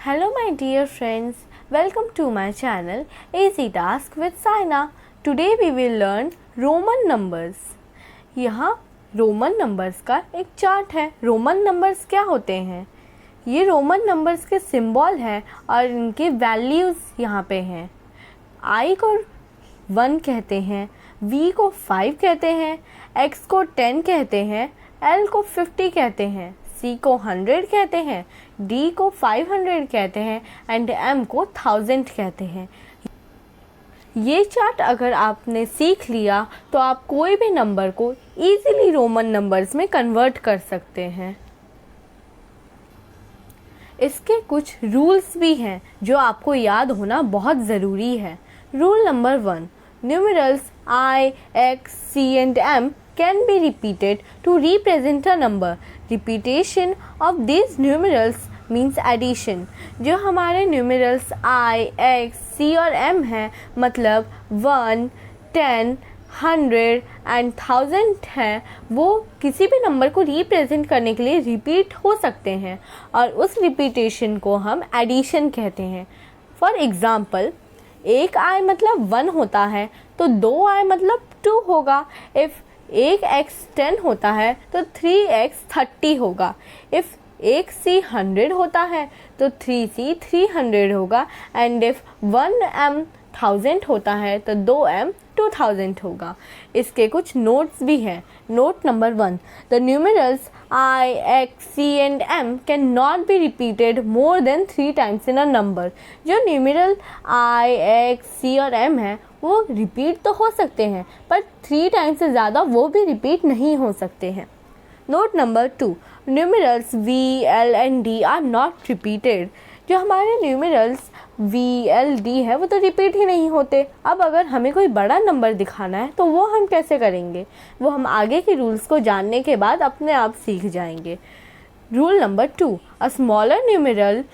Hello my dear friends, welcome to my channel Easy Task with Saina. Today we will learn Roman numbers. यहाँ Roman numbers का एक chart है. Roman numbers क्या होते हैं? ये रोमन नंबर्स के सिंबल हैं और इनके वैल्यूज़ यहाँ पे हैं. I को 1 कहते हैं, V को 5 कहते हैं, X को 10 कहते हैं, L को 50 कहते हैं, C को 100 कहते हैं, D को 500 कहते हैं एंड M को 1000 कहते हैं. ये चार्ट अगर आपने सीख लिया तो आप कोई भी नंबर को इजीली रोमन नंबर्स में कन्वर्ट कर सकते हैं. इसके कुछ रूल्स भी हैं जो आपको याद होना बहुत ज़रूरी है. Rule number 1, numerals I, X, C and M can be repeated to represent a number. Repetition of these numerals means addition. जो हमारे numerals I, X, C और M हैं, मतलब 1, 10, 100 and 1000 हैं, वो किसी भी नंबर को रिप्रेजेंट करने के लिए रिपीट हो सकते हैं और उस रिपीटेशन को हम एडिशन कहते हैं. फॉर एग्ज़ाम्पल, एक I मतलब 1 होता है तो 2 I मतलब 2 होगा. इफ़ एक x 10 होता है तो 3x 30 होगा. इफ़ एक C 100 होता है तो 3C 300 होगा. एंड इफ़ 1m 1000 होता है तो 2m 2000 होगा. इसके कुछ नोट्स भी हैं. Note number 1, the numerals I, X, C and M can not be repeated more than 3 times in a number. जो न्यूमरल I, X, C और M है वो रिपीट तो हो सकते हैं पर 3 टाइम्स से ज़्यादा वो भी रिपीट नहीं हो सकते हैं. Note number 2, numerals V, L and D are not repeated. जो हमारे न्यूमरल्स V, L, D है वो तो रिपीट ही नहीं होते. अब अगर हमें कोई बड़ा नंबर दिखाना है तो वो हम कैसे करेंगे? वो हम आगे के रूल्स को जानने के बाद अपने आप सीख जाएंगे. Rule number 2, a smaller numeral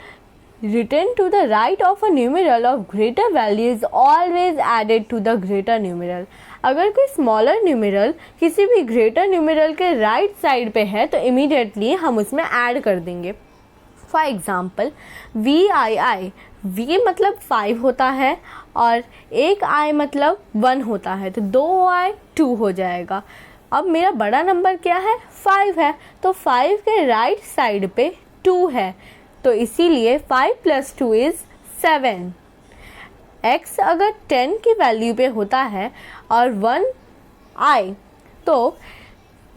written to the right of a numeral of greater value is always added to the greater numeral. अगर कोई स्मॉलर न्यूमरल किसी भी ग्रेटर न्यूमरल के राइट साइड पे है तो इमीडिएटली हम उसमें ऐड कर देंगे. फॉर एग्ज़ाम्पल, VII, V मतलब 5 होता है और एक I मतलब 1 होता है तो 2I 2 हो जाएगा. अब मेरा बड़ा नंबर क्या है? 5 है तो 5 के राइट साइड पे 2 है तो इसीलिए 5 + 2 इज़ 7. X अगर 10 की वैल्यू पे होता है और 1I तो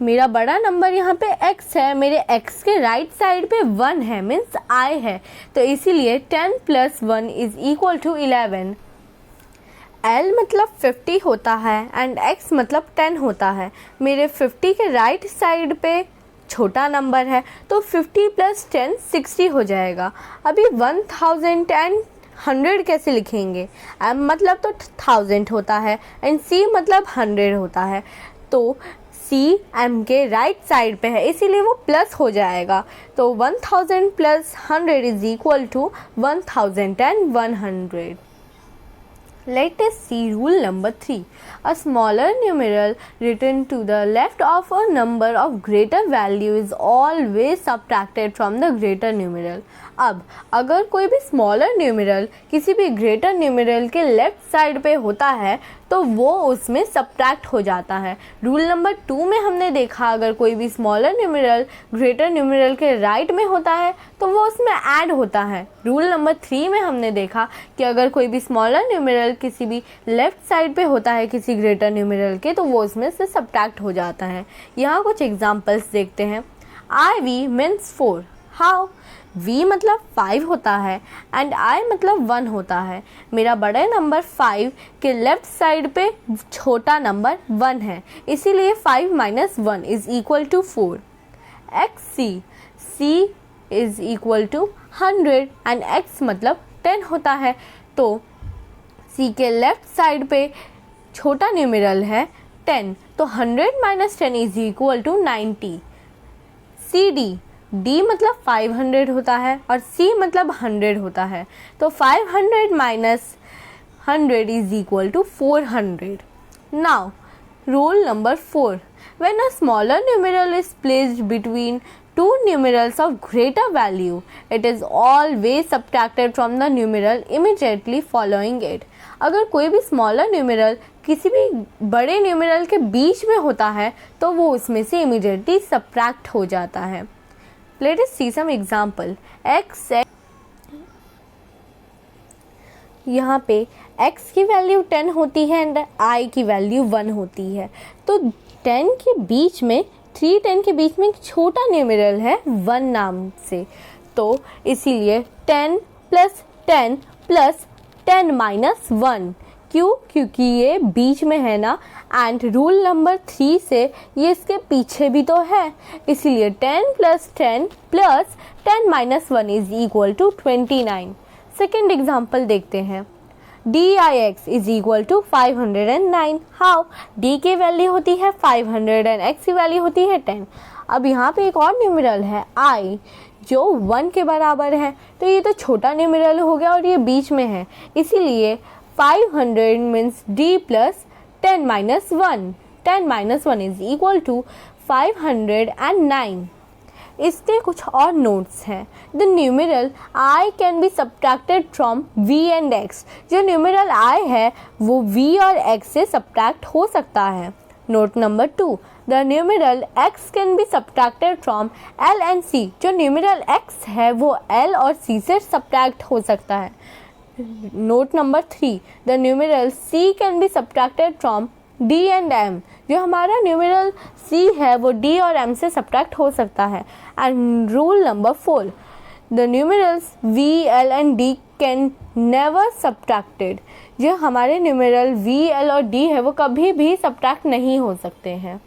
मेरा बड़ा नंबर यहाँ पे X है, मेरे X के राइट साइड पे 1 है मीन्स I है तो इसीलिए 10 + 1 इज़ इक्वल टू 11. L मतलब 50 होता है एंड X मतलब 10 होता है. मेरे 50 के राइट साइड पे छोटा नंबर है तो 50 + 10 60 हो जाएगा. अभी 1000 एंड 100 कैसे लिखेंगे? M मतलब तो 1000 होता है एंड C मतलब 100 होता है तो C M के राइट साइड पे है इसीलिए वो प्लस हो जाएगा. तो 1000 + 100 is equal to 1100. Let us see rule number 3. A smaller numeral written to the left of a number of greater value is always subtracted from the greater numeral. अब अगर कोई भी स्मॉलर न्यूमरल किसी भी greater numeral के left side पे होता है तो वो उसमें सब्ट्रैक्ट हो जाता है. रूल नंबर 2 में हमने देखा अगर कोई भी स्मॉलर न्यूमरल ग्रेटर न्यूमरल के राइट में होता है तो वो उसमें ऐड होता है. रूल नंबर 3 में हमने देखा कि अगर कोई भी स्मॉलर न्यूमरल किसी भी लेफ्ट साइड पे होता है किसी ग्रेटर न्यूमरल के तो वो उसमें से सब्ट्रैक्ट हो जाता है. यहाँ कुछ एग्जांपल्स देखते हैं. IV means 4. हाउ? V मतलब 5 होता है एंड I मतलब 1 होता है. मेरा बड़े नंबर 5 के लेफ्ट साइड पे छोटा नंबर 1 है इसीलिए 5 - 1 is equal to 4. XC, C is equal to 100 and X मतलब 10 होता है तो C के लेफ्ट साइड पे छोटा न्यूमरल है 10 तो 100 - 10 is equal to 90. CD, D मतलब 500 होता है और C मतलब 100 होता है तो 500 - 100 is equal to 400. Now rule number 4, when a smaller numeral is placed between two numerals of greater value, it is always subtracted from the numeral immediately following it. अगर कोई भी स्मॉलर न्यूमेरल किसी भी बड़े न्यूमेरल के बीच में होता है तो वो उसमें से इमीडिएटली सब्ट्रैक्ट हो जाता है. लेट अस सी सम एग्जांपल. x यहाँ पे x की वैल्यू 10 होती है एंड i की वैल्यू 1 होती है. तो 10 के बीच में 10 के बीच में एक छोटा न्यूमेरल है 1 नाम से. तो इसीलिए 10 प्लस 10 प्लस 10 माइनस 1. क्यों? क्योंकि ये बीच में है ना. एंड रूल नंबर 3 से ये इसके पीछे भी तो है, इसीलिए 10 plus 10 plus 10 minus 1 is equal to 29. Second example देखते हैं. dix is equal to 509. How? d की वैल्यू होती है 500 एंड x की वैल्यू होती है 10. अब यहाँ पे एक और न्यूमेरल है i जो 1 के बराबर है. तो ये तो छोटा न्यूमेरल हो गया और ये बीच में है, इसीलिए 500 means d plus 10 minus 1. 10 minus 1 is equal to 509. इसके कुछ और नोट्स हैं. The numeral i can be subtracted from v and x. जो न्यूमेरल i है वो v और x से सब्ट्रैक्ट हो सकता है. Note number 2. The numeral x can be subtracted from l and c. जो न्यूमेरल x है वो l और c से सब्ट्रैक्ट हो सकता है. Note number 3. The numeral c can be subtracted from d and m. जो हमारा न्यूमेरल c है वो d और m से सब्ट्रैक्ट हो सकता है. And rule number 4. The numerals v, l and d can never subtracted. जो हमारे न्यूमेरल v, l और d है वो कभी भी सब्ट्रैक्ट नहीं हो सकते हैं.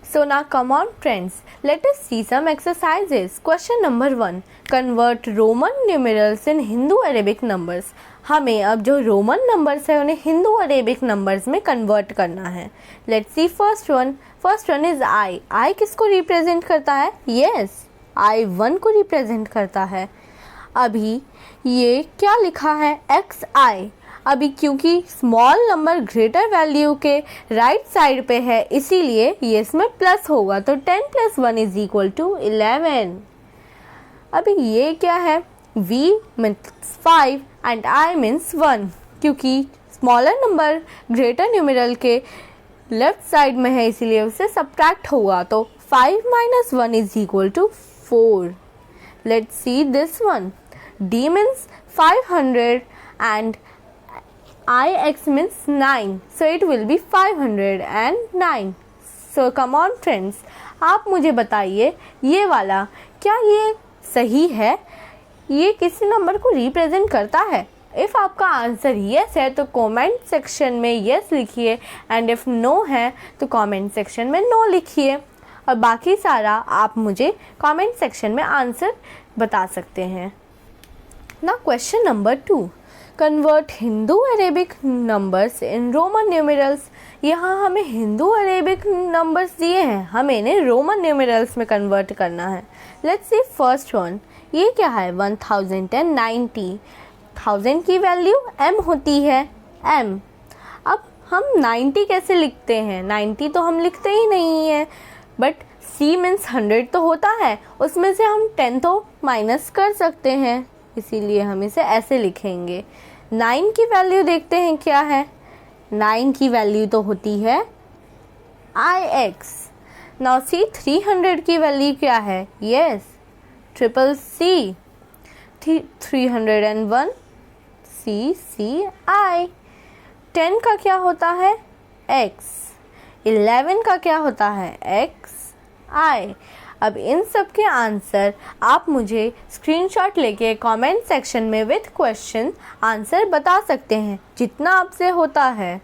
So now come on friends, let us see some exercises. Question number 1. Convert Roman numerals in Hindu-Arabic numbers. हमें अब जो रोमन नंबर्स है उन्हें हिंदू अरेबिक नंबर्स में कन्वर्ट करना है. Let's see first one. First one is I. I किसको represent करता है? यस, आई 1 को रिप्रेजेंट करता है. अभी ये क्या लिखा है? एक्स आई. अभी क्योंकि स्मॉल नंबर ग्रेटर वैल्यू के राइट साइड पे है इसीलिए ये इसमें प्लस होगा. तो 10 प्लस 1 इज इक्वल टू 11. अभी ये क्या है? v means 5 and i means 1. क्योंकि स्मॉलर नंबर ग्रेटर न्यूमेरल के लेफ्ट साइड में है इसीलिए उससे सब्ट्रैक्ट होगा. तो 5 minus 1 is equal to 4. Let's see this one. d means 500 एंड ix means 9, so it will be 509. So come on friends, आप मुझे बताइए ये वाला क्या ये सही है? ये किसी नंबर को रिप्रेजेंट करता है? इफ़ आपका आंसर येस है तो कमेंट सेक्शन में येस लिखिए एंड इफ़ नो है तो कमेंट सेक्शन में नो लिखिए. और बाकी सारा आप मुझे कमेंट सेक्शन में आंसर बता सकते हैं. ना question number 2. Convert Hindu Arabic numbers in Roman numerals. यहाँ हमें हिंदू अरेबिक नंबर्स दिए हैं, हमें इन्हें रोमन न्यूमेरल्स में कन्वर्ट करना है. Let's see first one. ये क्या है? 1090. 1000 की वैल्यू m होती है m. अब हम 90 कैसे लिखते हैं? 90 तो हम लिखते ही नहीं है, बट c मीन्स 100 तो होता है, उसमें से हम 10 तो माइनस कर सकते हैं, इसीलिए हम इसे ऐसे लिखेंगे. 9 की वैल्यू देखते हैं क्या है. 9 की वैल्यू तो होती है ix. नाउ सी 300 की वैल्यू क्या है? Yes, triple C. 301 CCI. 10 का क्या होता है? x. 11 का क्या होता है? xi. अब इन सब के आंसर आप मुझे स्क्रीनशॉट लेके कमेंट सेक्शन में विद क्वेश्चन आंसर बता सकते हैं, जितना आपसे होता है.